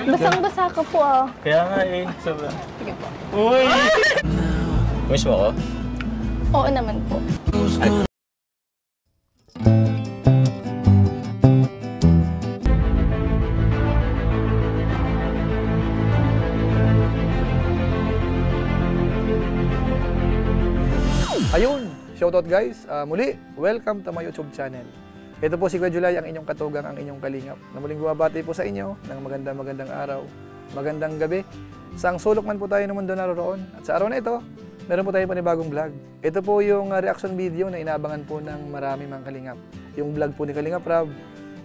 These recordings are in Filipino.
Basang-basa ka po ah. Kaya nga eh, sobra. Sige po. Uy! Miss mo ko? Oo naman po. Ayun! Shoutout guys! Muli, welcome to my YouTube channel. Ito po si Kuya Julay, ang inyong katugang, ang inyong kalingap. Na muling bumabati po sa inyo ng magandang araw, magandang gabi. Saang sulok man po tayo ng mundo naroon. At sa araw na ito, meron po tayo panibagong vlog. Ito po yung reaction video na inaabangan po ng marami mga kalingap. Yung vlog po ni Kalingap Rab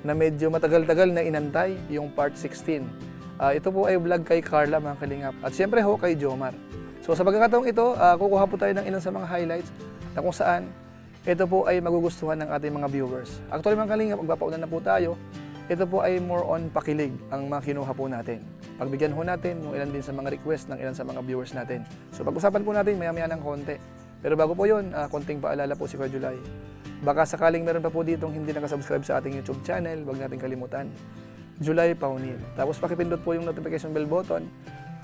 na medyo matagal-tagal na inantay, yung part 16. Ito po ay vlog kay Carla mga kalingap. At siyempre ho kay Jomar. So sa pagkakataong ito, kukuha po tayo ng ilan sa mga highlights na kung saan ito po ay magugustuhan ng ating mga viewers. Actually mga kalingap, magpapauna na po tayo. Ito po ay more on pakilig ang mga kinuha po natin. Pagbigyan ho natin yung ilan din sa mga request ng ilan sa mga viewers natin. So pag-usapan po natin maya-maya ng konti. Pero bago po yun, konting paalala po si Kuya Julay. Baka sakaling meron pa po ditong hindi nakasubscribe sa ating YouTube channel, huwag natin kalimutan. Julay Paunil. Tapos pakipindot po yung notification bell button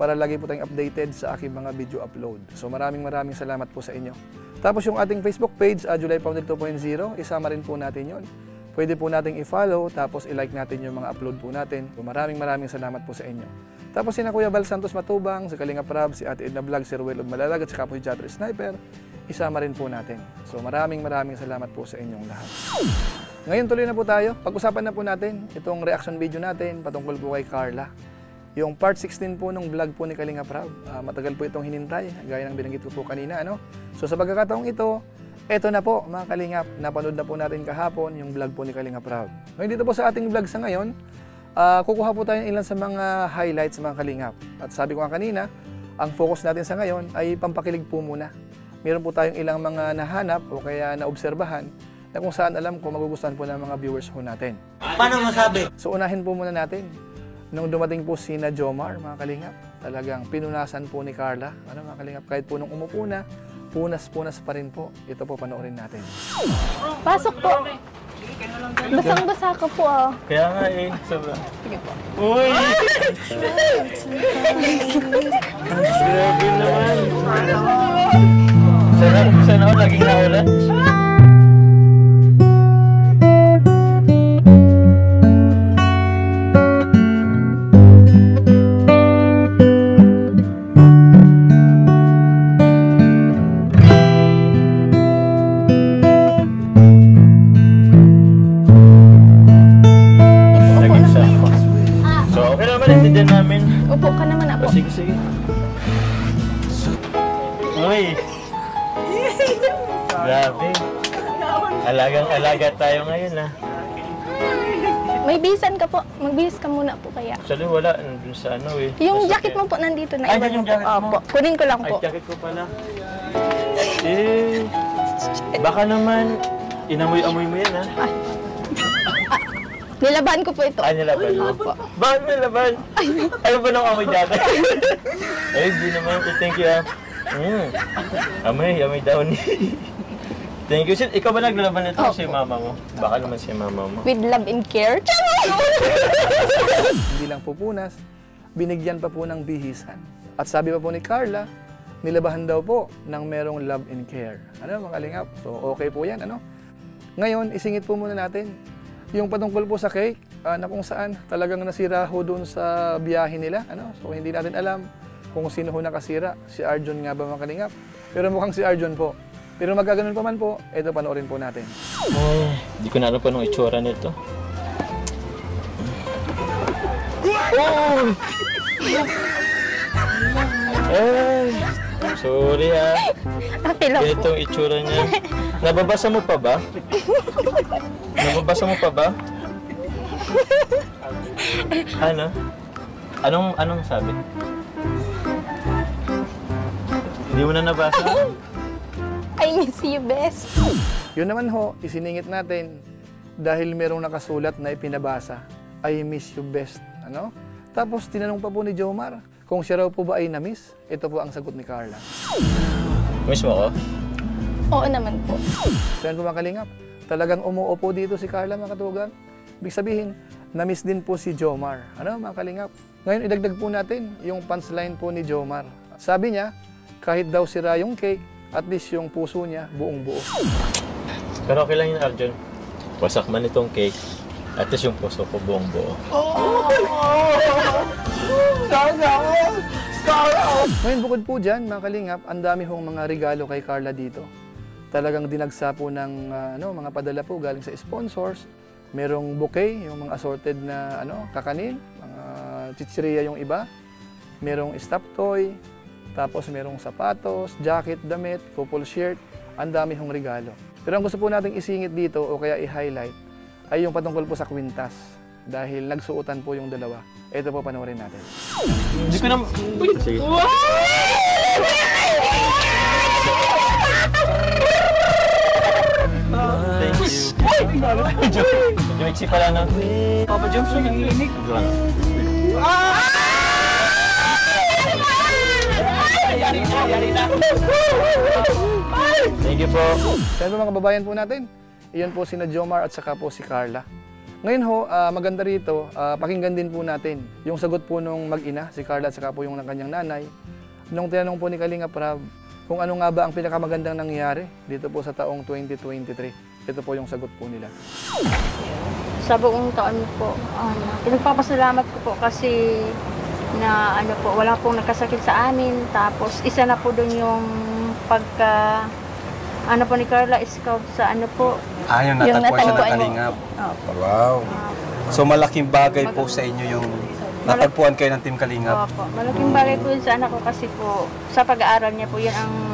para lagi po tayong updated sa aking mga video upload. So maraming salamat po sa inyo. Tapos yung ating Facebook page, Julay Paunil 2.0, isama rin po natin yon. Pwede po nating i-follow, tapos i-like natin yung mga upload po natin. So maraming salamat po sa inyo. Tapos si Kuya Val Santos Matubang, si Kalingap Rab, si Ate Edna Vlog, si Ruel of Malalag, at si Kapoy Jatri Sniper, isama rin po natin. So maraming salamat po sa inyong lahat. Ngayon tuloy na po tayo. Pag-usapan na po natin itong reaction video natin patungkol po kay Carla. Yung part 16 po ng vlog po ni Kalingap Rab. Matagal po itong hinintay, gaya ng binanggit ko po kanina. So sa pagkakataong ito, eto na po mga Kalingap, napanood na po natin kahapon yung vlog po ni Kalingap Rab. Ngayon dito po sa ating vlog sa ngayon, kukuha po tayo ilan sa mga highlights mga Kalingap. At sabi ko nga kanina, ang focus natin sa ngayon ay pampakilig po muna. Meron po tayong ilang mga nahanap o kaya naobserbahan na kung saan alam ko magugustuhan po ng mga viewers po natin. Paano masabi? So unahin po muna natin. Nung dumating po si na Jomar, mga Kalingap, talagang pinunasan po ni Carla. Mga Kalingap, kahit po nung umupo na, punas pa rin po. Ito po, panoorin natin. Pasok po. Basang-basa ka po ah. Kaya nga eh, sobra. Sige po. Uy! Grabe naman. Sana ako laging naulat. Naintindihan namin. Upo ka naman ako. Sige. Uy! Grabe. Alaga tayo ngayon ah. May bisan ka po. Magbihis ka muna po kaya. Actually wala. Nandun sa ano eh. Yung jacket mo po nandito na. Ay, yung jacket mo? Opo. Kunin ko lang po. Ay, jacket ko pala. Baka naman inamoy-amoy mo yan ah. Nilaban ko po ito. Nilaban mo? Bakit nilaban? Ano ba nang amoy dati? Ay, di naman. Thank you ah. Amoy daw ni. Thank you. Ikaw ba naglalaban nito si mama mo? Baka naman si mama mo. With love and care. Hindi lang po punas, binigyan pa po ng bihisan. At sabi pa po ni Carla, nilabahan daw po ng merong love and care. Mga Kalingap? So okay po yan. Ngayon, isingit po muna natin yung patungkol po sa cake, na kung saan talagang nasira ho doon sa biyahe nila. So hindi natin alam kung sino ho nakasira. Si Arjon nga ba mga Kalingap? Pero mukhang si Arjon po. Pero magkaganon pa man po, ito panoorin po natin. Hindi ko na alam pa nung itsura nito. Sorry ah. Itong itsura niya. Nababasa mo pa ba? Ano? Anong sabi? Hindi mo na nabasa? I miss you best. Yun naman ho, isiningit natin dahil merong nakasulat na ipinabasa. I miss you best. Tapos tinanong pa po ni Jomar kung siya raw po ba ay na-miss. Ito po ang sagot ni Carla. Miss mo ko? Oo naman po. So yan po mga Kalingap, talagang umuupo dito si Carla mga katugang. Ibig sabihin, na-miss din po si Jomar. Ano mga kalingap? Ngayon idagdag po natin yung punchline po ni Jomar. Sabi niya, kahit daw sira yung cake, at least yung puso niya buong buo. Pero okay lang yun, Arjun. Wasak man itong cake, at least yung puso ko buong buo. Ngayon bukod po dyan, mga kalingap, ang dami hong mga regalo kay Carla dito. Talagang dinagsa po ng mga padala po galing sa sponsors. Merong bouquet, yung mga assorted na kakanin, mga chichirya yung iba. Merong stuffed toy, tapos merong sapatos, jacket, damit, couple shirt. Ang dami hong regalo. Pero ang gusto po nating isingit dito o kaya i-highlight ay yung patungkol po sa kwintas. Dahil nagsuotan po yung dalawa. Ito po, panoorin natin. Hindi ko naman... Sige. Thank you. Medyo pala na. Papa Joms, nanginginig. Thank you po. Kaya po mga kababayan po natin, iyon po sina Jomar at saka po si Carla. Ngayon ho, maganda rito, pakinggan din po natin yung sagot po nung mag-ina, si Carla at saka po yung kanyang nanay. Nung tinanong po ni Kalinga Prab, kung ano nga ba ang pinakamagandang nangyari dito po sa taong 2023. Ito po yung sagot po nila. Sa buong taon po, pinagpapasalamat ko po kasi na wala pong nagkasakit sa amin. Tapos isa na po doon yung pagka po ni Carla Scout sa po. Yung Yung natagpuan siya ng natagpuan mo. Kalingap. Opo. Wow. So malaking bagay po sa inyo yung natagpuan kayo ng Team Kalingap. Opo. Malaking bagay po yun sa anak ko kasi po sa pag-aaral niya po yun ang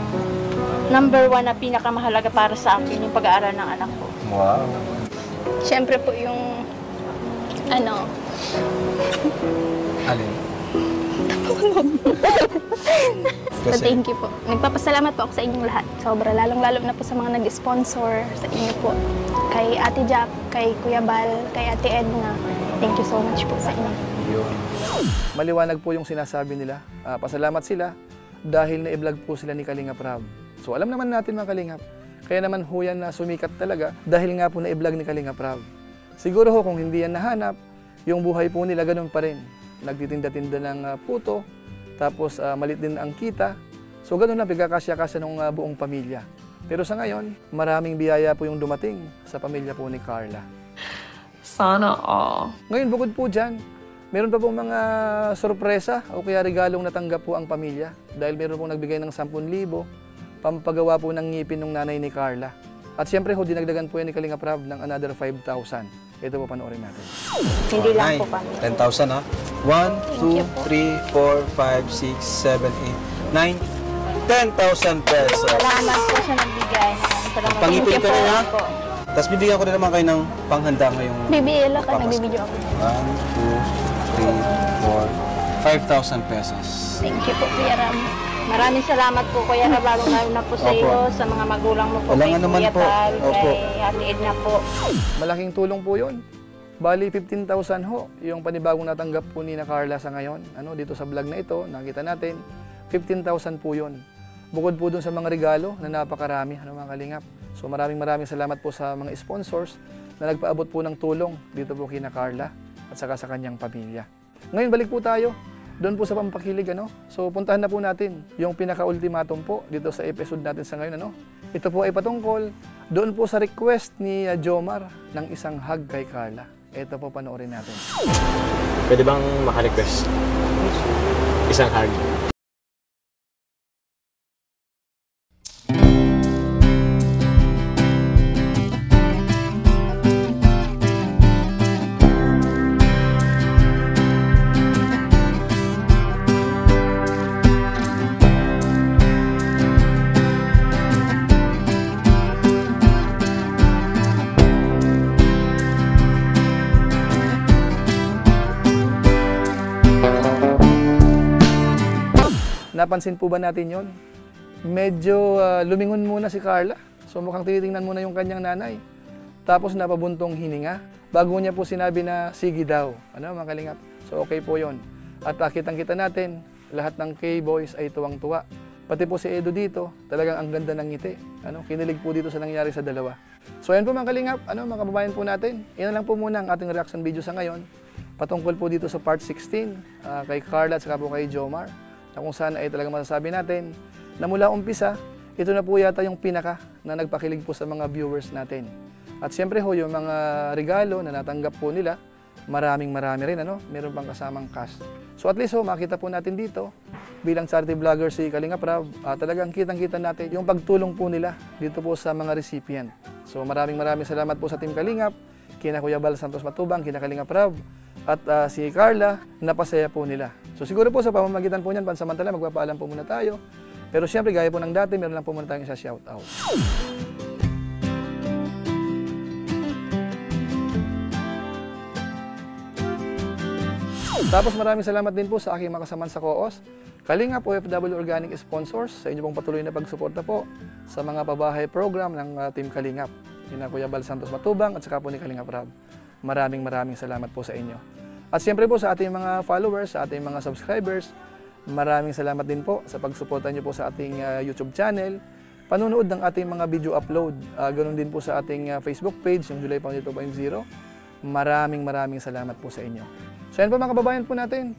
number 1 na pinakamahalaga para sa akin, yung pag-aaral ng anak ko. Wow. Siyempre po yung Alin? So, thank you po. Nagpapasalamat po ako sa inyong lahat. Sobra, lalong-lalo na po sa mga nag-sponsor sa inyo po. Kay Ate Jack, kay Kuya Bal, kay Ate Edna. Thank you so much po sa inyo. Yun. Maliwanag po yung sinasabi nila. Pasalamat sila dahil na-vlog po sila ni Kalinga Prab. So alam naman natin mga Kalingap, kaya naman ho yan na sumikat talaga dahil nga po na-vlog ni Kalinga Prab. Siguro ho kung hindi yan nahanap, yung buhay po nila ganun pa rin. Nagtitinda-tinda ng puto, tapos malit din ang kita. So ganun lang, pagkakasya-kasya ng buong pamilya. Pero sa ngayon, maraming biyaya po yung dumating sa pamilya po ni Carla. Sana all. Ngayon, bukod po dyan, meron pa pong mga sorpresa o kaya regalong natanggap po ang pamilya. Dahil meron pong nagbigay ng 10,000 pampagawa po ng ngipin ng nanay ni Carla. At siyempre ho, dinagdagan po yan ni Kalinga Prab ng another 5,000. Ito po, panoorin natin. Hindi lang po kami. 10,000 ha? 1, 2, 3, 4, 5, 6, 7, 8, 9, 10,000 pesos. Salamat po sa nagbigay. Salamat Pangipin Thank you ka rin, po. ha? Opo. Tapos bibigyan ko rin naman kayo ng panghanda ngayong BBL ka, Papasko. nagbibideo ako. 1, 2, 3, 4, 5,000 pesos. Thank you po, Kuya Ram. Maraming salamat po Kuya Rab, lalo na po sa Opo. iyo, sa mga magulang mo po, Walang kay anuman Kuya po. Bal, Opo. kay Ate Edna po. Malaking tulong po yun. Bali, 15,000 ho, yung panibagong natanggap po ni na Carla sa ngayon. Dito sa vlog na ito, nakita natin, 15,000 po yun. Bukod po dun sa mga regalo na napakarami, mga Kalingap. So maraming salamat po sa mga sponsors na nagpaabot po ng tulong dito po kina Carla at saka sa kanyang pamilya. Ngayon, balik po tayo doon po sa pampakilig. So puntahan na po natin yung pinaka-ultimatum po dito sa episode natin sa ngayon. Ito po ay patungkol doon po sa request ni Jomar ng isang hug kay Carla. Ito po, panoorin natin. Pwede bang maka-request? Isang hug. Napansin po ba natin yon? Medyo lumingon muna si Carla. So mukhang tinitingnan muna yung kanyang nanay. Tapos napabuntong hininga. Bago niya po sinabi na sige daw. Mga Kalingap? So okay po yon. At kitang-kita natin, lahat ng K-boys ay tuwang-tuwa. Pati po si Edo dito, talagang ang ganda ng ngiti. Kinilig po dito sa nangyari sa dalawa. So ayan po mga kalingap, mga kababayan po natin. Yan lang po muna ang ating reaction video sa ngayon. Patungkol po dito sa part 16, kay Carla at saka po kay Jomar, na kung saan ay talagang masasabi natin na mula umpisa, ito na po yata yung pinaka na nagpakilig po sa mga viewers natin. At siyempre ho, yung mga regalo na natanggap po nila, marami rin, meron pang kasamang cash. So at least ho, makita po natin dito, bilang charity vlogger si Kalingap Rab, talagang kitang-kita natin yung pagtulong po nila dito po sa mga recipient. So maraming salamat po sa Team Kalingap, kina Kuya Bal Santos Matubang, kina Kalingap Rab, at si Carla, napasaya po nila. So siguro po sa pamamagitan po niyan, pansamantala magpapaalam po muna tayo. Pero siyempre, gaya po ng dati, meron lang po muna tayong isa shoutout. Tapos maraming salamat din po sa aking mga kasamahan sa COOS, Kalingap OFW Organic Sponsors, sa inyo pong patuloy na pagsuporta po sa mga pabahay program ng Team Kalingap. Kina Kuya Bal Santos Matubang at saka po ni Kalingap Rab. Maraming salamat po sa inyo. At siyempre po sa ating mga followers, sa ating mga subscribers, maraming salamat din po sa pagsuporta niyo po sa ating YouTube channel, panunood ng ating mga video upload, ganoon din po sa ating Facebook page, yung July Founded 2.0. Maraming salamat po sa inyo. So yan po mga kababayan po natin.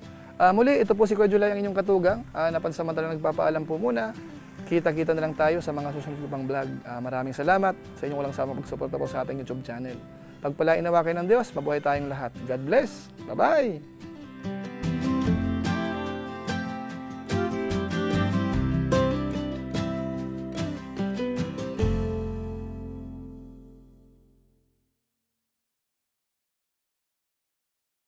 Muli, ito po si Kuya July ang inyong katugang. Napansamantala nagpapaalam po muna. Kita-kita na lang tayo sa mga susunod pang vlog. Maraming salamat sa inyong walang sama pagsuporta po sa ating YouTube channel. Pagpalain nawa kayo ng Diyos, mabuhay tayong lahat. God bless. Bye-bye!